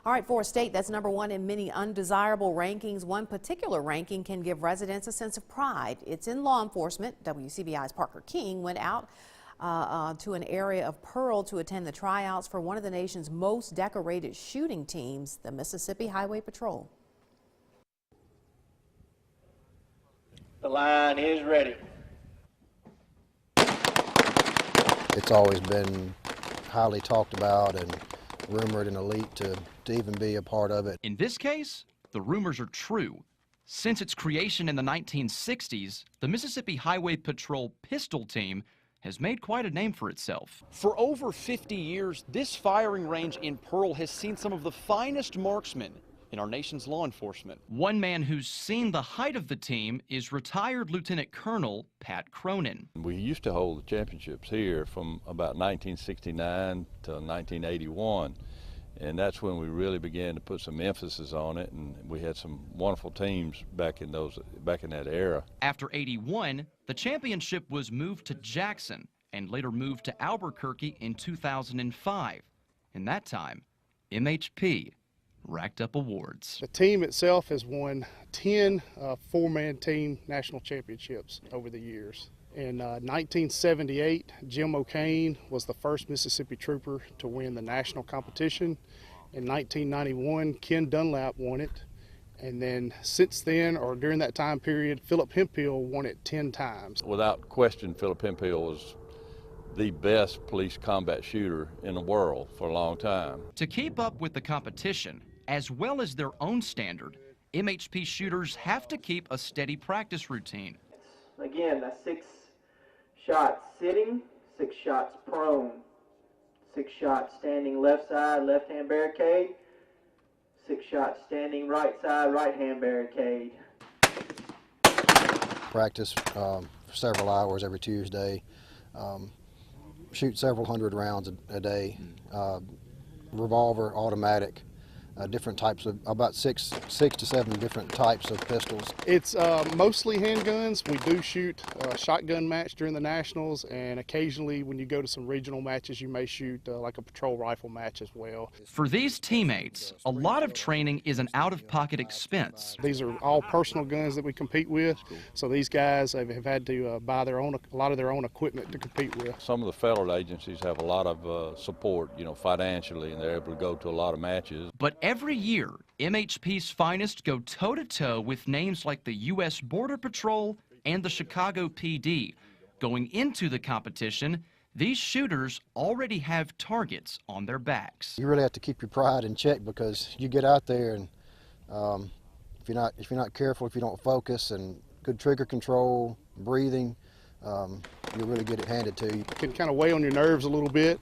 All right, for a state that's #1 in many undesirable rankings, one particular ranking can give residents a sense of pride. It's in law enforcement. WCBI's Parker King went out to an area of Pearl to attend the tryouts for one of the nation's most decorated shooting teams, the Mississippi Highway Patrol. The line is ready. It's always been highly talked about and rumored and elite to even be a part of it. In this case, the rumors are true. Since its creation in the 1960s, the Mississippi Highway Patrol Pistol Team has made quite a name for itself. For over 50 years, this firing range in Pearl has seen some of the finest marksmen in our nation's law enforcement. One man who's seen the height of the team is retired Lieutenant Colonel Pat Cronin. We used to hold the championships here from about 1969 to 1981, and that's when we really began to put some emphasis on it, and we had some wonderful teams back in that era. After '81, the championship was moved to Jackson and later moved to Albuquerque in 2005. In that time, MHP racked up awards. The team itself has won 10 four-man team national championships over the years. In 1978, Jim O'Kane was the first Mississippi trooper to win the national competition. In 1991, Ken Dunlap won it. And then since then, or during that time period, Philip Hemphill won it 10 times. Without question, Philip Hemphill was the best police combat shooter in the world for a long time. To keep up with the competition, as well as their own standard, MHP shooters have to keep a steady practice routine. Again, that's 6 shots sitting, 6 shots prone, 6 shots standing left side, left hand barricade, 6 shots standing right side, right hand barricade. Practice for several hours every Tuesday. Shoot several hundred rounds a day. Revolver, automatic. Different types of, about six to seven different types of pistols. It's mostly handguns. We do shoot a shotgun match during the nationals, and occasionally when you go to some regional matches, you may shoot like a patrol rifle match as well. For these teammates, a lot of training is an out-of-pocket expense. These are all personal guns that we compete with, so these guys have had to buy a lot of their own equipment to compete with. Some of the federal agencies have a lot of support, financially, and they're able to go to a lot of matches. But every year, MHP's finest go toe-to-toe with names like the U.S. Border Patrol and the Chicago PD. Going into the competition, these shooters already have targets on their backs. You really have to keep your pride in check, because you get out there and if you're not careful, if you don't focus and good trigger control, breathing, you really get it handed to you. It can kind of weigh on your nerves a little bit.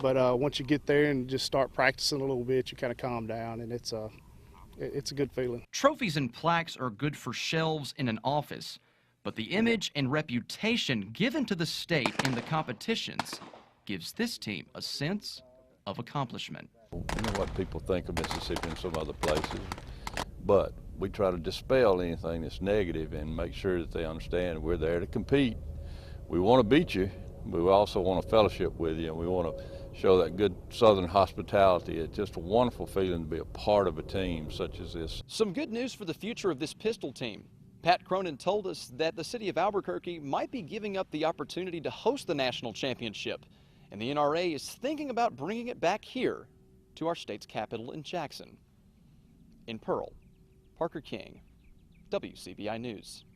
But once you get there and just start practicing a little bit, you kind of calm down, and it's a good feeling. Trophies and plaques are good for shelves in an office, but the image and reputation given to the state in the competitions gives this team a sense of accomplishment. You know what people think of Mississippi and some other places, but we try to dispel anything that's negative and make sure that they understand we're there to compete. We want to beat you, but we also want to fellowship with you, and we want to show that good Southern hospitality. It's just a wonderful feeling to be a part of a team such as this. Some good news for the future of this pistol team. Pat Cronin told us that the city of Albuquerque might be giving up the opportunity to host the national championship, and the NRA is thinking about bringing it back here to our state's capital in Jackson. In Pearl, Parker King, WCBI News.